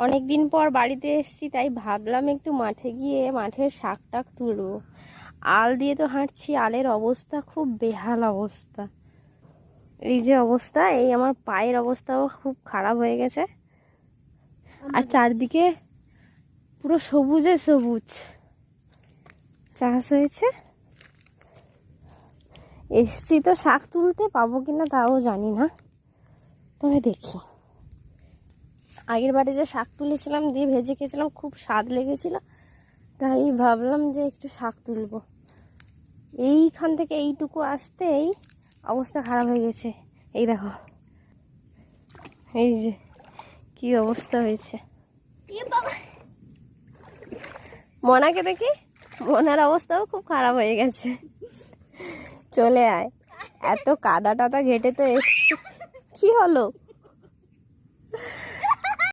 অনেক দিন পর বাড়িতে এসেছি, তাই ভাবলাম একটু মাঠে গিয়ে মাঠের শাক টাক তুলবো। আল দিয়ে তো হাঁটছি, আলের অবস্থা খুব বেহাল অবস্থা। এই যে অবস্থা, এই আমার পায়ের অবস্থাও খুব খারাপ হয়ে গেছে। আর চারদিকে পুরো সবুজে সবুজ চাষ হয়েছে। এসছি তো শাক তুলতে, পাবো কিনা তাও জানি না, তবে দেখি। আগের বারে যে শাক তুলেছিলাম দিয়ে ভেজে খেয়েছিলাম, খুব স্বাদ লেগেছিল, তাই ভাবলাম যে একটু শাক তুলবো। এইখান থেকে এইটুকু আসতেই অবস্থা খারাপ হয়ে গেছে। এই দেখো, এই যে কি অবস্থা হয়েছে। মনাকে দেখি, মনার অবস্থাও খুব খারাপ হয়ে গেছে। চলে আয়, এত কাদা টাদা ঘেটে তো এসছি। কি হলো?